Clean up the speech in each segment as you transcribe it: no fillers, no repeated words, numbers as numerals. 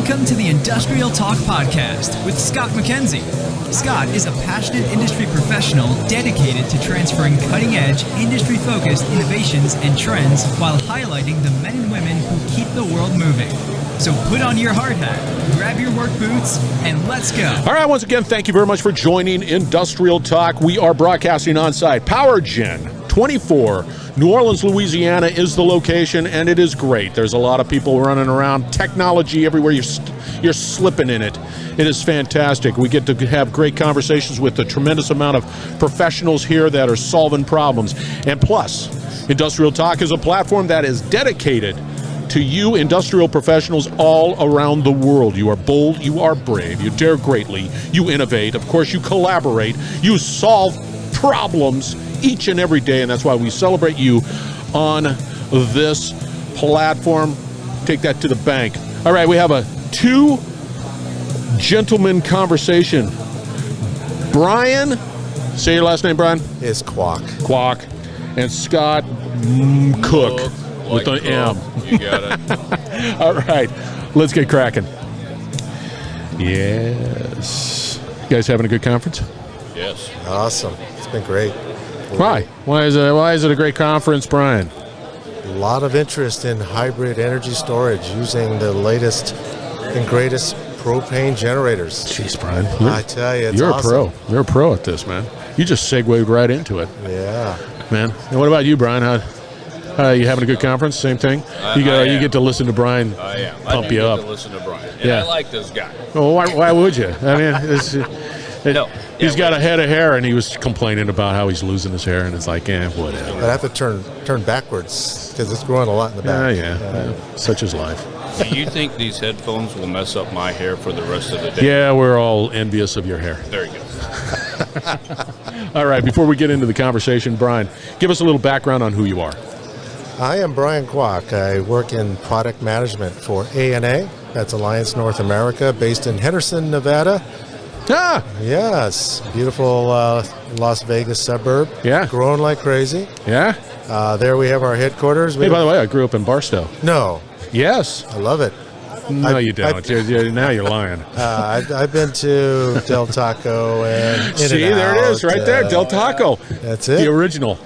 Welcome to the Industrial Talk Podcast with Scott McKenzie. Scott is a passionate industry professional dedicated to transferring cutting-edge, industry-focused innovations and trends while highlighting the men and women who keep the world moving. So put on your hard hat, grab your work boots, and let's go. All right, once again, thank you very much for joining Industrial Talk. We are broadcasting on site. PowerGen 24, New Orleans, Louisiana is the location, and it is great. There's a lot of people running around, technology everywhere. You're slipping in it. It is fantastic. We get to have great conversations with a tremendous amount of professionals here that are solving problems. And plus, Industrial Talk is a platform that is dedicated to you industrial professionals all around the world. You are bold, you are brave, you dare greatly, you innovate, of course you collaborate, you solve problems each and every day, and that's why we celebrate you on this platform. Take that to the bank. All right, we have a two-gentleman conversation. Brian, say your last name, Brian. It's Quock. Quock. And Scott Cook. With an M. You got it. All right, let's get cracking. Yes. You guys having a good conference? Yes. Awesome. It's been great. Why? Why is it a great conference, Brian? A lot of interest in hybrid energy storage using the latest and greatest propane generators. Jeez, Brian. I tell you, it's you're awesome. a pro. You're a pro at this, man. You just segued right into it. Yeah. Man. And what about you, Brian? You having a good conference? Same thing? You get to listen to Brian pump you up. To listen to Brian. And I like this guy. Well, why would you? I mean, he's got a head of hair, and he was complaining about how he's losing his hair, and it's like, whatever. But I have to turn backwards because it's growing a lot in the back. Yeah. Such is life. Do you think these headphones will mess up my hair for the rest of the day? Yeah, we're all envious of your hair. There you go. All right, before we get into the conversation, Brian, give us a little background on who you are. I am Brian Quock. I work in product management for ANA. That's Alliance North America, based in Henderson, Nevada. Ah! Yes, beautiful Las Vegas suburb. Yeah. Growing like crazy. Yeah? There we have our headquarters. Hey, by the way, I grew up in Barstow. No. Yes. I love it. No, you don't. Now you're lying. I've been to Del Taco and See, there it is, right there, Del Taco. That's it. The original.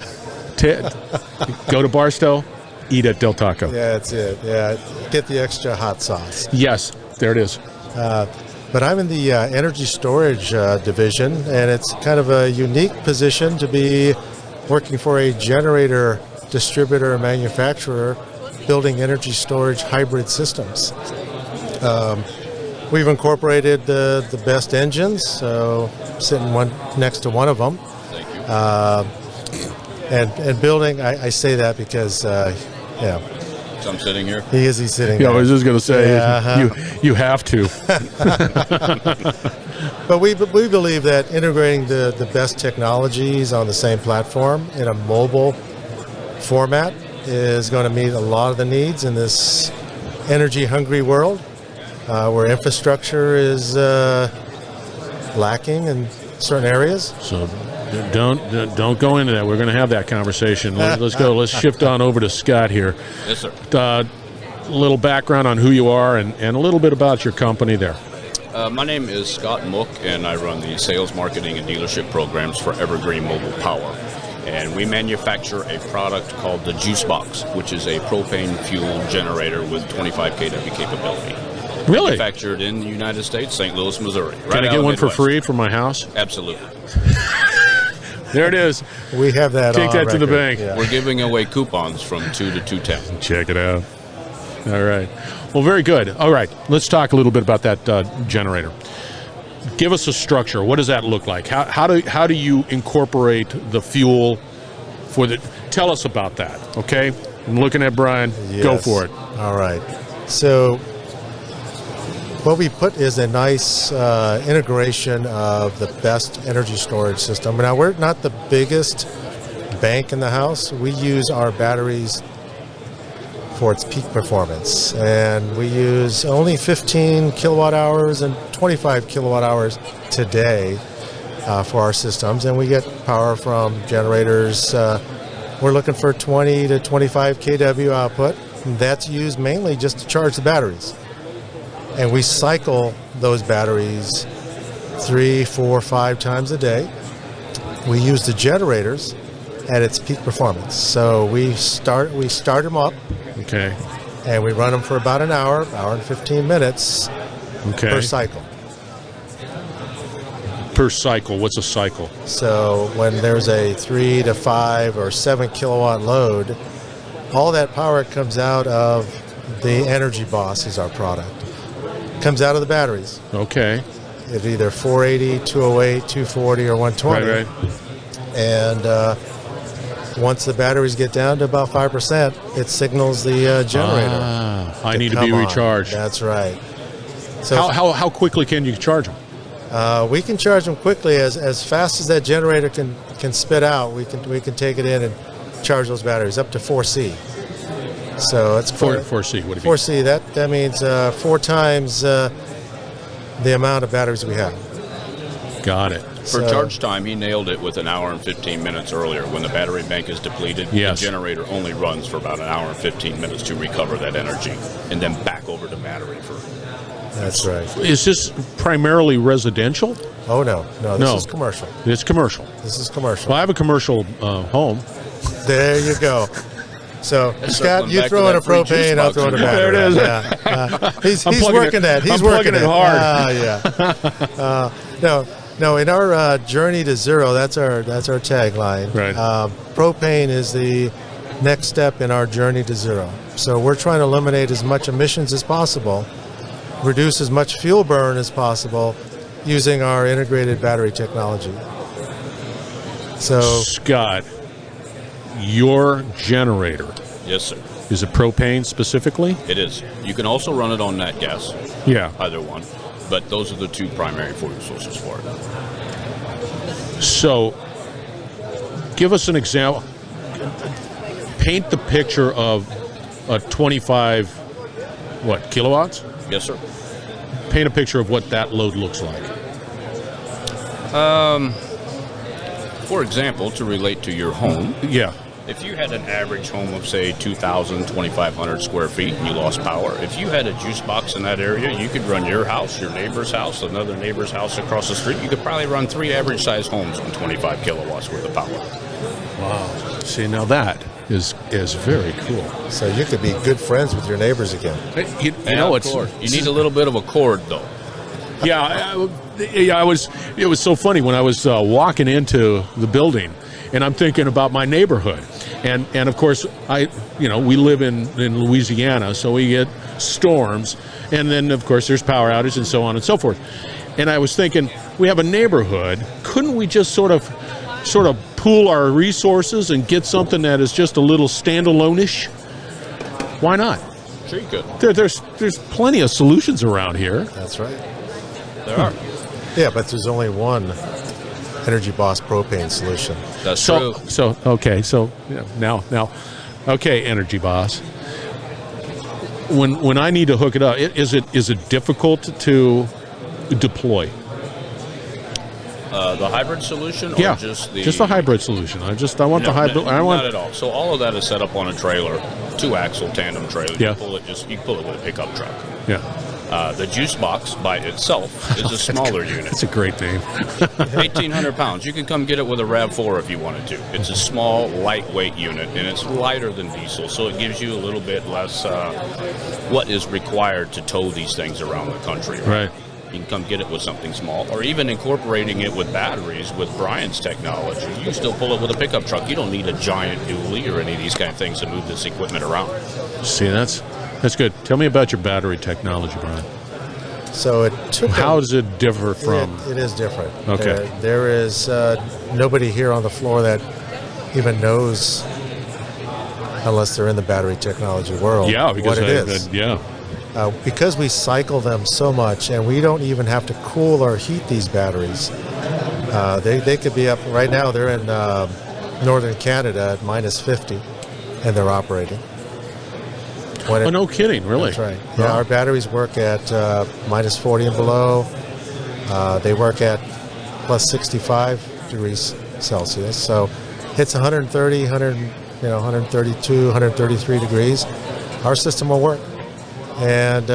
Go to Barstow, eat at Del Taco. Yeah, that's it. Yeah, get the extra hot sauce. Yes, there it is. But I'm in the energy storage division, and it's kind of a unique position to be working for a generator distributor manufacturer building energy storage hybrid systems. We've incorporated the best engines, so sitting next to one of them. Thank you. And building, I say that because, So I'm sitting here? he's sitting Yeah, there. I was just going to say, you have to. But we believe that integrating the best technologies on the same platform in a mobile format is going to meet a lot of the needs in this energy-hungry world where infrastructure is lacking in certain areas. So don't go into that. We're going to have that conversation. Let's go. Let's shift on over to Scott here. Yes, sir. A little background on who you are and a little bit about your company there. My name is Scott Mook, and I run the sales, marketing, and dealership programs for Evergreen Mobile Power. And we manufacture a product called the Juice Box, which is a propane fuel generator with 25 kW capability. Really? Manufactured in the United States, St. Louis, Missouri. Can I get one for free for my house? Absolutely. There it is. We have that Take on that to the record. bank. Yeah. We're giving away coupons from 2 to 210. Check it out. All right. Well, very good. All right. Let's talk a little bit about that generator. Give us a structure. What does that look like? How do you incorporate the fuel for the? Tell us about that. Okay. I'm looking at Brian. Yes. Go for it. All right. So what we put is a nice integration of the best energy storage system. Now, we're not the biggest bank in the house. We use our batteries for its peak performance, and we use only 15 kilowatt hours and 25 kilowatt hours today for our systems, and we get power from generators. We're looking for 20 to 25 kW output. That's used mainly just to charge the batteries. and we cycle those batteries 3, 4, 5 times a day. We use the generators at its peak performance. So we start them up, Okay. and we run them for about an hour and 15 minutes Okay. per cycle. Per cycle. What's a cycle? So when there's a 3 to 5 or 7 kilowatt load, all that power comes out of the Energy Boss is our product. Comes out of the batteries. Okay. It's either 480, 208, 240, or 120. Right. And once the batteries get down to about 5%, it signals the generator. I need to be come on. recharged. That's right. So How quickly can you charge them? we can charge them quickly as fast as that generator can spit out. We can take it in and charge those batteries up to 4C. So it's 4C. What do you 4C. That means 4 times the amount of batteries we have. mean? Got it. For charge time, he nailed it with an hour and 15 minutes earlier. When the battery bank is depleted, Yes. the generator only runs for about an hour and 15 minutes to recover that energy, and then back over to battery for. That's right. Is this primarily residential? Oh no, No. this is commercial. It's commercial. This is commercial. Well, I have a commercial home. There you go. So, Scott, circling you back throw to in a that free juice propane, I'll box. throw in a There battery. it is. Yeah. He's plugging working it- that. He's I'm working plugging it hard. Yeah. No. In our journey to zero, that's our tagline. Right. Propane is the next step in our journey to zero. So we're trying to eliminate as much emissions as possible, reduce as much fuel burn as possible, using our integrated battery technology. So Scott, your generator, Yes, sir. is it propane specifically? It is. You can also run it on nat gas, Yeah. either one, but those are the two primary fuel sources for it. So, give us an example. Paint the picture of a 25, kilowatts? Yes, sir. Paint a picture of what that load looks like. For example, to relate to your home, Yeah. if you had an average home of, say, 2,000, 2,500 square feet and you lost power, if you had a juice box in that area, you could run your house, your neighbor's house, another neighbor's house across the street. You could probably run 3 average-sized homes on 25 kilowatts worth of power. Wow. See, now that is very cool. So you could be good friends with your neighbors again. You And know, of course, you need a little bit of a cord, though. Yeah, it was so funny when I was walking into the building, and I'm thinking about my neighborhood, and of course we live in Louisiana, so we get storms, and then of course there's power outages and so on and so forth. And I was thinking, we have a neighborhood, couldn't we just sort of pool our resources and get something that is just a little standalone-ish? Why not? Sure you could. There's plenty of solutions around here. That's right. There are. Yeah, but there's only one Energy Boss propane solution. That's true. Now, okay, Energy Boss. When I need to hook it up, is it difficult to deploy? The hybrid solution, or Yeah, just the a hybrid solution. I want the hybrid. Not at all. So all of that is set up on a trailer, 2-axle tandem trailer. Yeah. You pull it with a pickup truck. Yeah, The juice box by itself is a smaller unit. that's a great name. 1,800 pounds. You can come get it with a RAV4 if you wanted to. It's a small, lightweight unit, and it's lighter than diesel, so it gives you a little bit less what is required to tow these things around the country. Right. You can come get it with something small, or even incorporating it with batteries with Brian's technology. You can still pull it with a pickup truck. You don't need a giant dually or any of these kind of things to move this equipment around. See, that's good. Tell me about your battery technology, Brian. So it took. How does it differ from? It is different. Okay. There is nobody here on the floor that even knows, unless they're in the battery technology world, Yeah, because what it is. Because we cycle them so much, and we don't even have to cool or heat these batteries. They could be up right now. They're in northern Canada at minus 50, and they're operating. Oh, no kidding, really? That's right. Yeah, our batteries work at minus 40 and below. They work at plus 65 degrees Celsius. So it's 130, 132, 133 degrees. Our system will work. And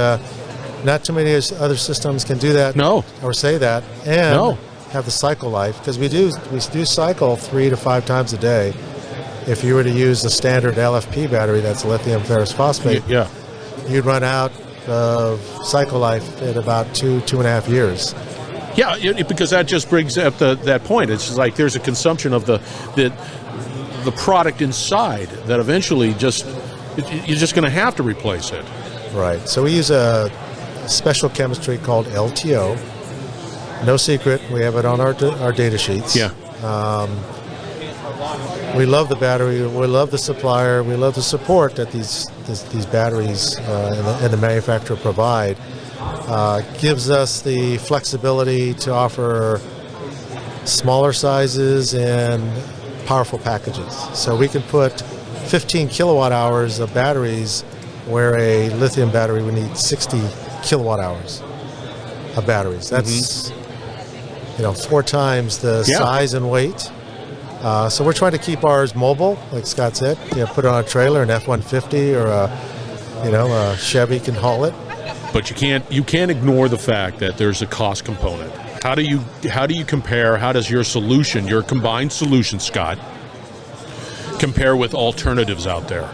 Not too many other systems can do that. No. Or say that. And No. have the cycle life, because we do cycle 3 to 5 times a day. If you were to use a standard LFP battery, that's lithium ferrous phosphate, Yeah. you'd run out of cycle life in about 2.5 years. Yeah, because that just brings up that point. It's just like there's a consumption of the product inside that eventually you're just going to have to replace it. Right. So we use a special chemistry called LTO. No secret. We have it on our data sheets. Yeah. We love the battery. We love the supplier. We love the support that these batteries and the manufacturer provide. Gives us the flexibility to offer smaller sizes and powerful packages. So we can put 15 kilowatt hours of batteries where a lithium battery would need 60 kilowatt hours of batteries. That's 4 times the size and weight. So we're trying to keep ours mobile, like Scott said. Put it on a trailer, an F-150 or a Chevy can haul it. But you can't ignore the fact that there's a cost component. How do you compare? How does your solution, your combined solution, Scott, compare with alternatives out there?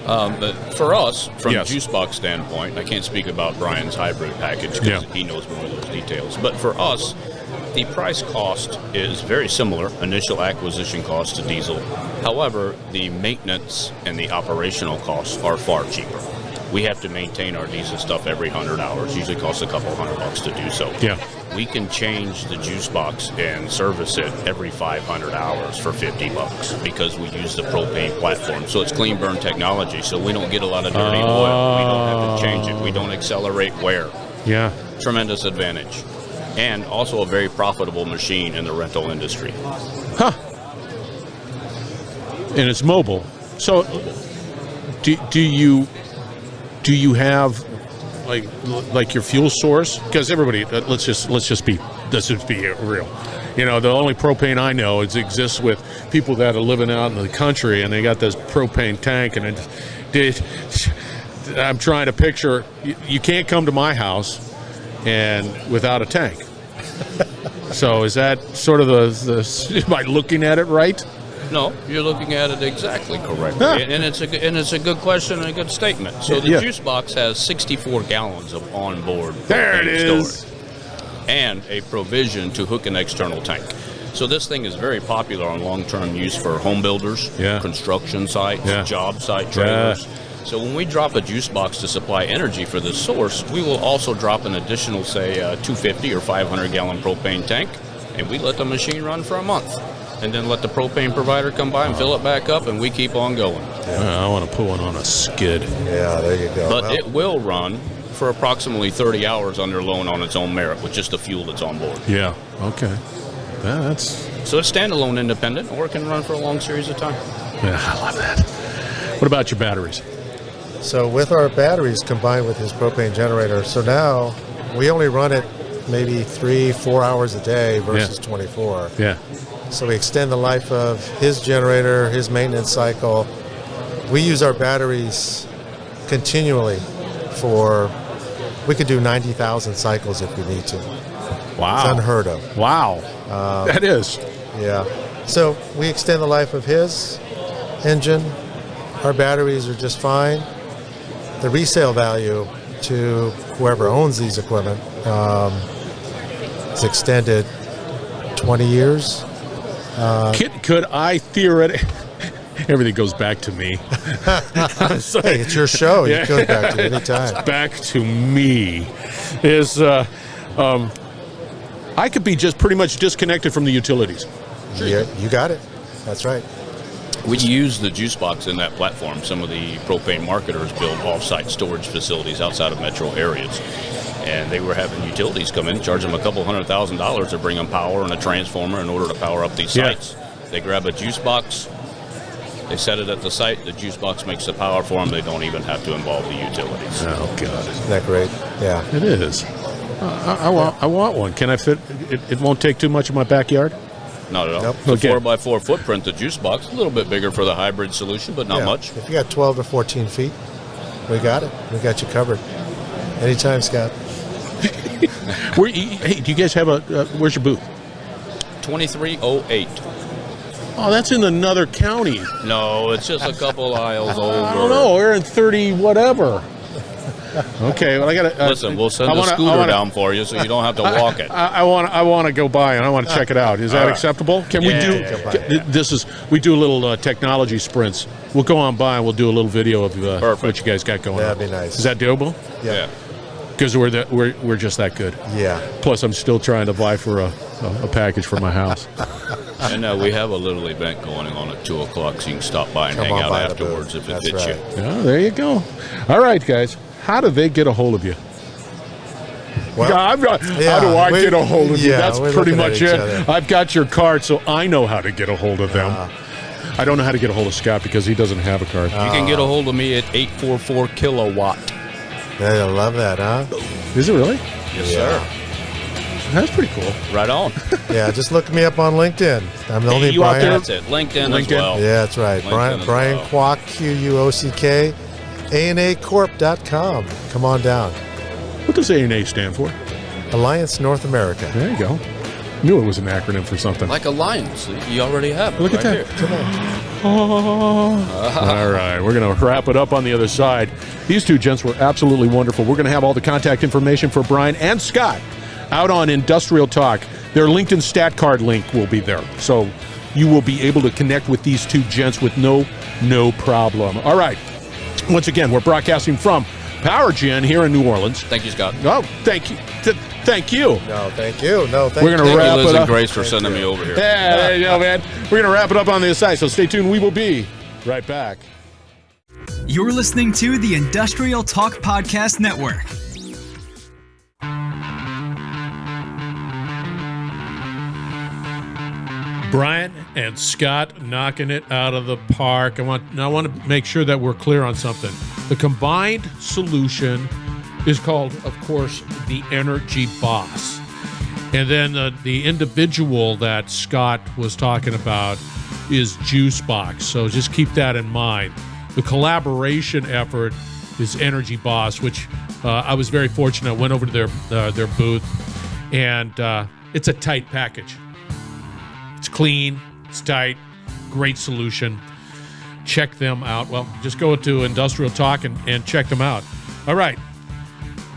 But for us, from a juice box standpoint, I can't speak about Brian's hybrid package because he knows more of those details. But for us, the price cost is very similar, initial acquisition cost to diesel. However, the maintenance and the operational costs are far cheaper. We have to maintain our diesel stuff every 100 hours. Usually costs a couple $100 to do so. Yeah. We can change the juice box and service it every 500 hours for $50 because we use the propane platform. So it's clean burn technology, so we don't get a lot of dirty oil. We don't have to change it. We don't accelerate wear. Yeah. Tremendous advantage. And also a very profitable machine in the rental industry. Huh. And it's mobile. So do you have like your fuel source? Because everybody, let's just be real. The only propane I know exists with people that are living out in the country, and they got this propane tank, and I'm trying to picture. You can't come to my house and without a tank. So is that sort of am I looking at it right? No, you're looking at it exactly correctly, and it's a good question and a good statement. So the juice box has 64 gallons of onboard storage and a provision to hook an external tank. So this thing is very popular on long-term use for home builders, construction sites, job site trailers. So when we drop a juice box to supply energy for this source, we will also drop an additional, say, 250 or 500 gallon propane tank, and we let the machine run for a month. And then let the propane provider come by and fill it back up, and we keep on going. I want to put one on a skid. Yeah, there you go. But it will run for approximately 30 hours under loan on its own merit with just the fuel that's on board. Yeah, okay. So it's standalone independent, or it can run for a long series of time. Yeah, I love that. What about your batteries? So with our batteries combined with his propane generator, so now we only run it maybe 3-4 hours a day versus 24. Yeah. So we extend the life of his generator, his maintenance cycle. We use our batteries continually we could do 90,000 cycles if we need to. Wow. It's unheard of. Wow. That is. Yeah. So we extend the life of his engine. Our batteries are just fine. The resale value to whoever owns these equipment is extended 20 years. Could I theoretically... Everything goes back to me. Hey, it's your show. You go back to it anytime. Back to me. I could be just pretty much disconnected from the utilities. Yeah, you got it. That's right. We use the juice box in that platform. Some of the propane marketers build off-site storage facilities outside of metro areas. And they were having utilities come in, charge them a couple $100,000 to bring them power and a transformer in order to power up these sites. They grab a juice box, they set it at the site, the juice box makes the power for them. They don't even have to involve the utilities. Oh, God. Isn't that great? Yeah. It is. I want one. Can I fit? It won't take too much of my backyard? Not at all. Nope. The Okay. 4x4 footprint, the juice box, a little bit bigger for the hybrid solution, but not much. If you got 12 to 14 feet, we got it. We got you covered. Anytime, Scott. Hey, do you guys have where's your booth? 2308. Oh, that's in another county. No, it's just a couple aisles over. I don't know. We're in 30 whatever. Okay, well, I got to listen. We'll send a scooter down for you, so you don't have to walk it. I want to go by and I want to check it out. Is that acceptable? Can we do? This is we do a little technology sprints. We'll go on by and we'll do a little video of what you guys got going. That'd on. be nice. Is that doable? Yeah. Because we're just that good. Yeah. Plus, I'm still trying to vie for a package for my house. And we have a little event going on at 2 o'clock, so you can stop by and hang out afterwards if it fits you. Oh, there you go. All right, guys. How do they get a hold of you? Well, how do I get a hold of you? That's pretty much it. I've got your card, so I know how to get a hold of them. I don't know how to get a hold of Scott because he doesn't have a card. You can get a hold of me at 844 kilowatt. I love that, huh? Is it really? Yes, sir. That's pretty cool. Right on. Yeah, just look me up on LinkedIn. I'm the only you out Brian. there? That's it. LinkedIn as well. Yeah, that's right. Brian Quock, Quock, ANAcorp.com. Come on down. What does ANA stand for? Alliance North America. There you go. Knew it was an acronym for something. Like Alliance. You already have it. Look at that. Come on. All right. We're going to wrap it up on the other side. These two gents were absolutely wonderful. We're going to have all the contact information for Brian and Scott out on Industrial Talk. Their LinkedIn stat card link will be there. So you will be able to connect with these two gents with no problem. All right. Once again, we're broadcasting from PowerGen here in New Orleans. Thank you, Scott. Oh, thank you. Thank you. No, thank you. No, thank you. We're going to wrap Liz it and up. Grace for sending me over here. Yeah, there you go, man. We're going to wrap it up on the other side, so stay tuned. We will be right back. You're listening to the Industrial Talk Podcast Network. Brian and Scott knocking it out of the park. I want to make sure that we're clear on something. The combined solution is called, of course, the Energy Boss. And then the individual that Scott was talking about is Juicebox. So just keep that in mind. The collaboration effort is Energy Boss, which I was very fortunate. I went over to their booth, and it's a tight package. It's clean, it's tight, great solution. Check them out. Well, just go to Industrial Talk and check them out. All right.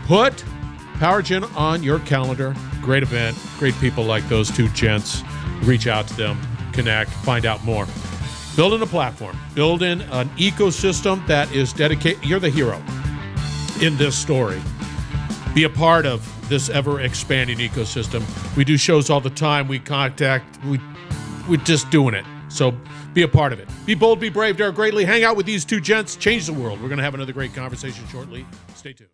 Put PowerGen on your calendar. Great event. Great people like those two gents. Reach out to them, connect, find out more. Building a platform. Building an ecosystem that is dedicated. You're the hero in this story. Be a part of this ever-expanding ecosystem. We do shows all the time. We're just doing it. So be a part of it. Be bold, be brave, dare greatly. Hang out with these two gents. Change the world. We're going to have another great conversation shortly. Stay tuned.